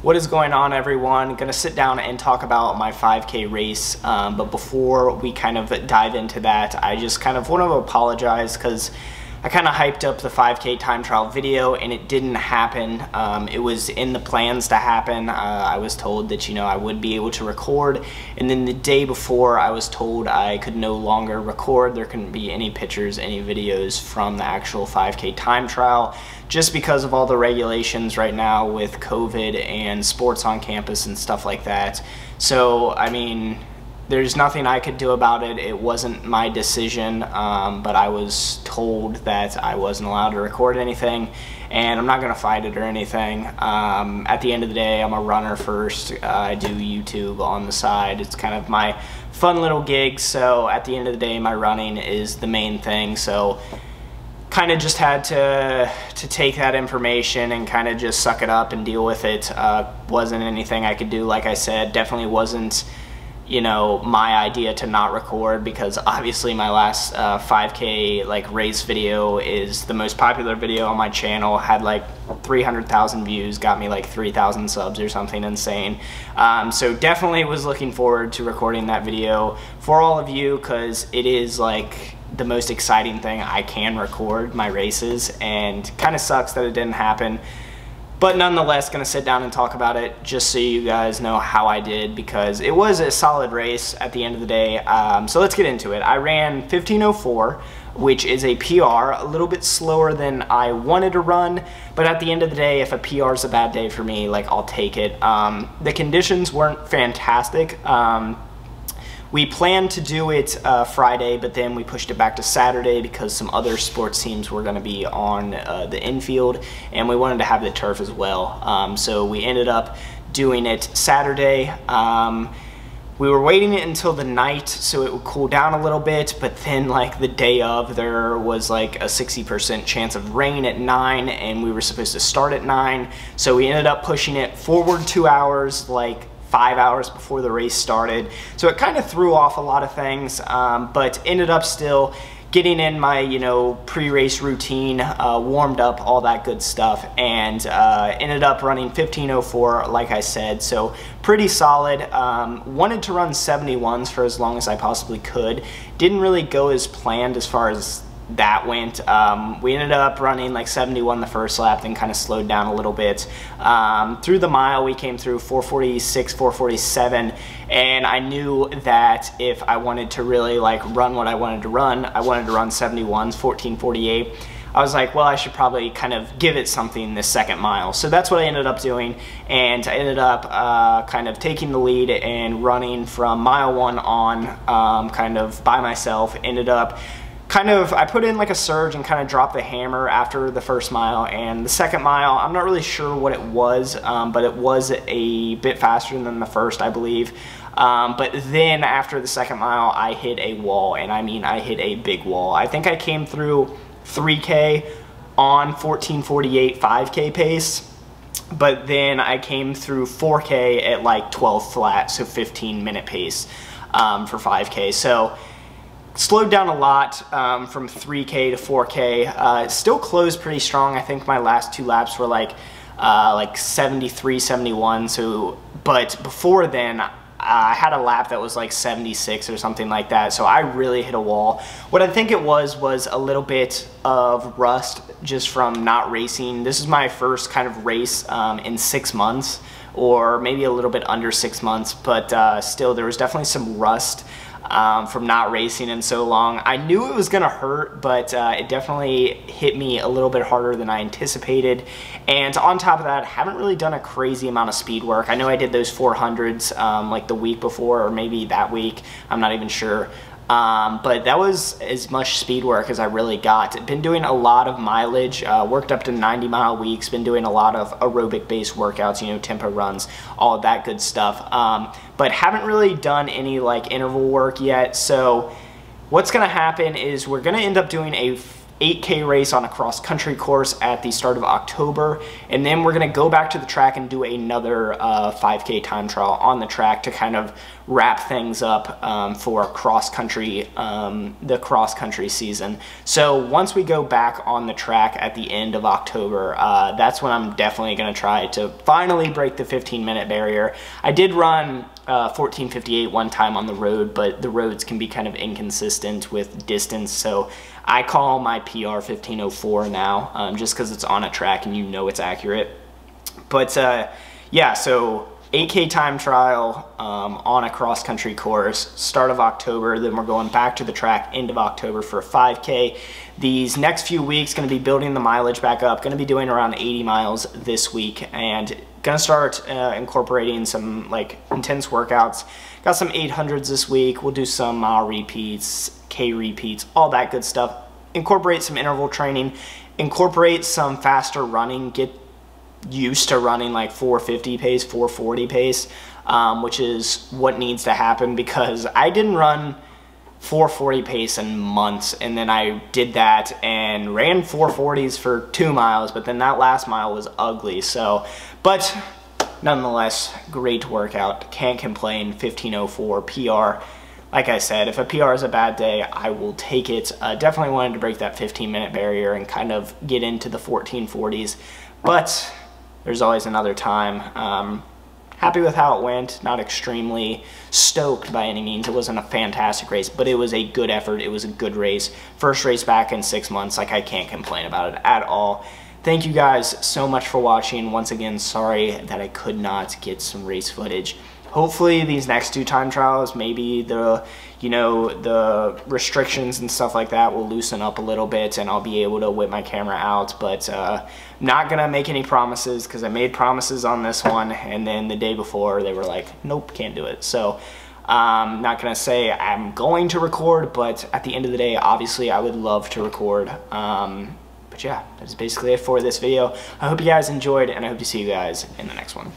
What is going on, everyone? Gonna sit down and talk about my 5K race, but before we kind of dive into that, I just kind of want to apologize because I kind of hyped up the 5K time trial video and it didn't happen. It was in the plans to happen. I was told that, I would be able to record, and then the day before I was told I could no longer record. There couldn't be any pictures, any videos from the actual 5K time trial, just because of all the regulations right now with COVID and sports on campus and stuff like that. So, I mean, there's nothing I could do about it. It wasn't my decision, but I was told that I wasn't allowed to record anything, and I'm not gonna fight it or anything. At the end of the day, I'm a runner first. I do YouTube on the side. It's kind of my fun little gig, so at the end of the day, my running is the main thing. So kind of just had to take that information and kind of just suck it up and deal with it. Wasn't anything I could do. Like I said, definitely wasn't my idea to not record, because obviously my last 5K race video is the most popular video on my channel, had 300,000 views, got me 3,000 subs or something insane. So definitely was looking forward to recording that video for all of you, because it is the most exciting thing I can record, my races, and kind of sucks that it didn't happen. But nonetheless, gonna sit down and talk about it just so you guys know how I did, because it was a solid race at the end of the day. So let's get into it. I ran 15:04, which is a PR, a little bit slower than I wanted to run, but at the end of the day, if a PR is a bad day for me, I'll take it. The conditions weren't fantastic. We planned to do it Friday, but then we pushed it back to Saturday because some other sports teams were going to be on the infield, and we wanted to have the turf as well. So we ended up doing it Saturday. We were waiting it until the night so it would cool down a little bit, but then the day of, there was a 60% chance of rain at 9, and we were supposed to start at 9. So we ended up pushing it forward 2 hours, 5 hours before the race started. So it kind of threw off a lot of things, but ended up still getting in my, pre-race routine, warmed up, all that good stuff, and ended up running 15:04, like I said, so pretty solid. Wanted to run 71s for as long as I possibly could. Didn't really go as planned as far as that went. We ended up running 71 the first lap, then kind of slowed down a little bit. Through the mile, we came through 4:46, 4:47, and I knew that if I wanted to really run what I wanted to run, I wanted to run 71s, 14:48. I was like, well, I should probably kind of give it something this second mile. So that's what I ended up doing, and I ended up kind of taking the lead and running from mile 1 on, kind of by myself. Ended up I put in a surge and kind of dropped the hammer after the first mile, and the second mile, I'm not really sure what it was, but it was a bit faster than the first, I believe. But then after the second mile, I hit a wall, and I mean, I hit a big wall. I think I came through 3K on 14:48 5K pace, but then I came through 4K at 12 flat, so 15-minute pace for 5K. So slowed down a lot from 3K to 4K. Still closed pretty strong. I think my last 2 laps were 73, 71. So, but before then, I had a lap that was 76 or something like that. So I really hit a wall. What I think it was a little bit of rust just from not racing. This is my first kind of race in 6 months, or maybe a little bit under 6 months, but still there was definitely some rust from not racing in so long. I knew it was gonna hurt, but it definitely hit me a little bit harder than I anticipated. And on top of that, haven't really done a crazy amount of speed work. I know I did those 400s the week before, or maybe that week, I'm not even sure. But that was as much speed work as I really got. Been doing a lot of mileage, worked up to 90-mile weeks, been doing a lot of aerobic-based workouts, tempo runs, all of that good stuff. But haven't really done any interval work yet. So what's gonna happen is we're gonna end up doing a 8K race on a cross-country course at the start of October, and then we're going to go back to the track and do another 5K time trial on the track to kind of wrap things up for cross-country, the cross-country season. So once we go back on the track at the end of October, that's when I'm definitely going to try to finally break the 15-minute barrier. I did run 14:58 one time on the road, but the roads can be kind of inconsistent with distance, so I call my PR 15:04 now, just because it's on a track and you know it's accurate. But yeah, so 8K time trial on a cross-country course, start of October, then we're going back to the track end of October for a 5K. These next few weeks, going to be building the mileage back up, going to be doing around 80 miles this week, and going to start incorporating some like intense workouts. Got some 800s this week. We'll do some mile repeats, K repeats, all that good stuff. Incorporate some interval training, incorporate some faster running, get used to running like 450 pace, 440 pace, which is what needs to happen, because I didn't run 440 pace in months, and then I did that and ran 440s for 2 miles, but then that last mile was ugly. So, but nonetheless, great workout, can't complain. 15:04 PR. Like I said, if a PR is a bad day, I will take it. Definitely wanted to break that 15-minute barrier and kind of get into the 1440s, but there's always another time. Happy with how it went, not extremely stoked by any means. It wasn't a fantastic race, but it was a good effort. It was a good race. First race back in 6 months, like I can't complain about it at all. Thank you guys so much for watching. Once again, sorry that I could not get some race footage. Hopefully these next 2 time trials, maybe the, you know, the restrictions and stuff like that will loosen up a little bit and I'll be able to whip my camera out, but not gonna make any promises, because I made promises on this one and then the day before they were like, nope, can't do it. So not gonna say I'm going to record, but at the end of the day, obviously I would love to record. But yeah, that's basically it for this video. I hope you guys enjoyed, and I hope to see you guys in the next one.